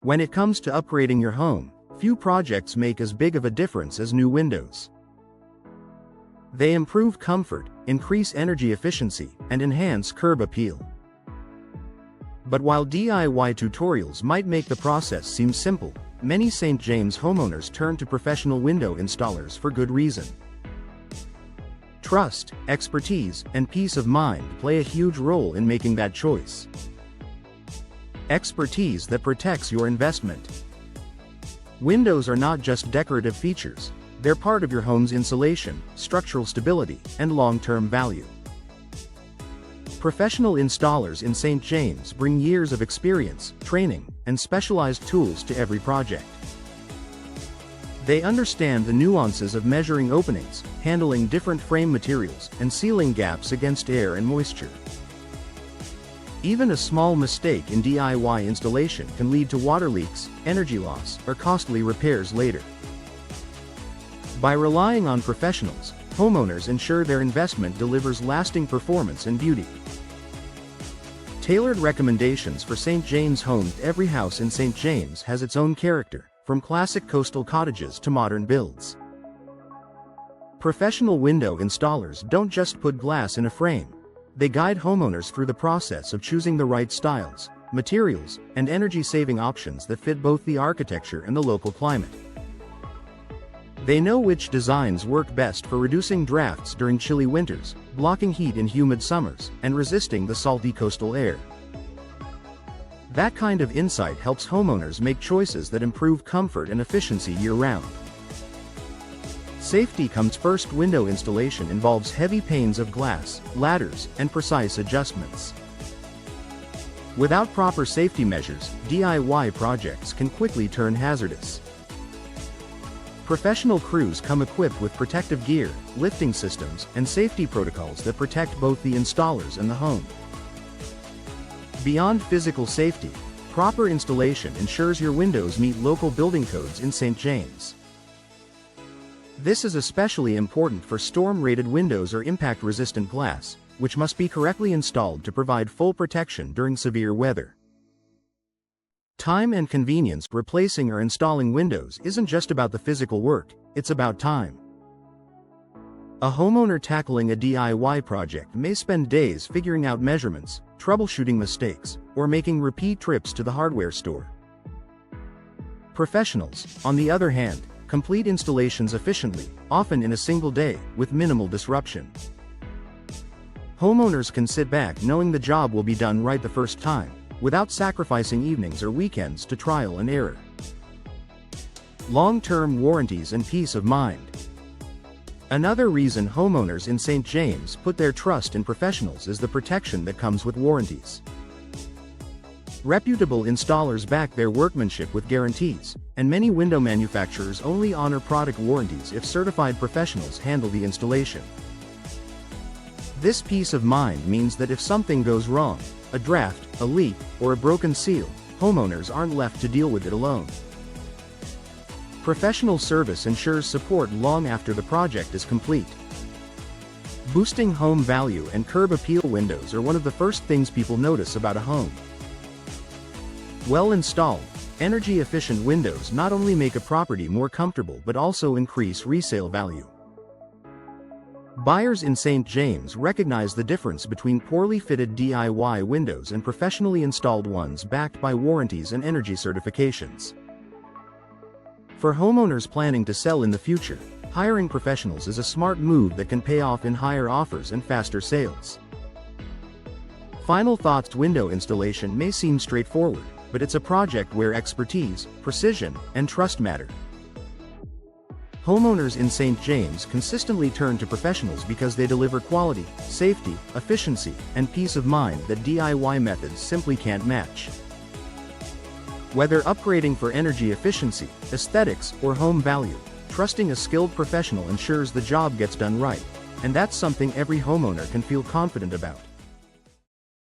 When it comes to upgrading your home, few projects make as big of a difference as new windows. They improve comfort, increase energy efficiency, and enhance curb appeal. But while DIY tutorials might make the process seem simple, many St. James homeowners turn to professional window installers for good reason. Trust, expertise, and peace of mind play a huge role in making that choice. Expertise that protects your investment. Windows are not just decorative features, they're part of your home's insulation, structural stability, and long-term value. Professional installers in St. James bring years of experience, training, and specialized tools to every project. They understand the nuances of measuring openings, handling different frame materials, and sealing gaps against air and moisture. Even a small mistake in DIY installation can lead to water leaks, energy loss, or costly repairs later. By relying on professionals, homeowners ensure their investment delivers lasting performance and beauty. Tailored recommendations for St. James homes. Every house in St. James has its own character, from classic coastal cottages to modern builds. Professional window installers don't just put glass in a frame. They guide homeowners through the process of choosing the right styles, materials, and energy-saving options that fit both the architecture and the local climate. They know which designs work best for reducing drafts during chilly winters, blocking heat in humid summers, and resisting the salty coastal air. That kind of insight helps homeowners make choices that improve comfort and efficiency year-round. Safety comes first. Window installation involves heavy panes of glass, ladders, and precise adjustments. Without proper safety measures, DIY projects can quickly turn hazardous. Professional crews come equipped with protective gear, lifting systems, and safety protocols that protect both the installers and the home. Beyond physical safety, proper installation ensures your windows meet local building codes in St. James. This is especially important for storm-rated windows or impact-resistant glass, which must be correctly installed to provide full protection during severe weather. Time and convenience. Replacing or installing windows isn't just about the physical work, it's about time. A homeowner tackling a DIY project may spend days figuring out measurements, troubleshooting mistakes, or making repeat trips to the hardware store. Professionals, on the other hand, complete installations efficiently, often in a single day, with minimal disruption. Homeowners can sit back knowing the job will be done right the first time, without sacrificing evenings or weekends to trial and error. Long-term warranties and peace of mind. Another reason homeowners in St. James put their trust in professionals is the protection that comes with warranties. Reputable installers back their workmanship with guarantees, and many window manufacturers only honor product warranties if certified professionals handle the installation. This peace of mind means that if something goes wrong, a draft, a leak, or a broken seal, homeowners aren't left to deal with it alone. Professional service ensures support long after the project is complete. Boosting home value and curb appeal. Windows are one of the first things people notice about a home. Well-installed, energy-efficient windows not only make a property more comfortable but also increase resale value. Buyers in St. James recognize the difference between poorly fitted DIY windows and professionally installed ones backed by warranties and energy certifications. For homeowners planning to sell in the future, hiring professionals is a smart move that can pay off in higher offers and faster sales. Final thoughts. Window installation may seem straightforward, but it's a project where expertise, precision, and trust matter. Homeowners in St. James consistently turn to professionals because they deliver quality, safety, efficiency, and peace of mind that DIY methods simply can't match. Whether upgrading for energy efficiency, aesthetics, or home value, trusting a skilled professional ensures the job gets done right, and that's something every homeowner can feel confident about.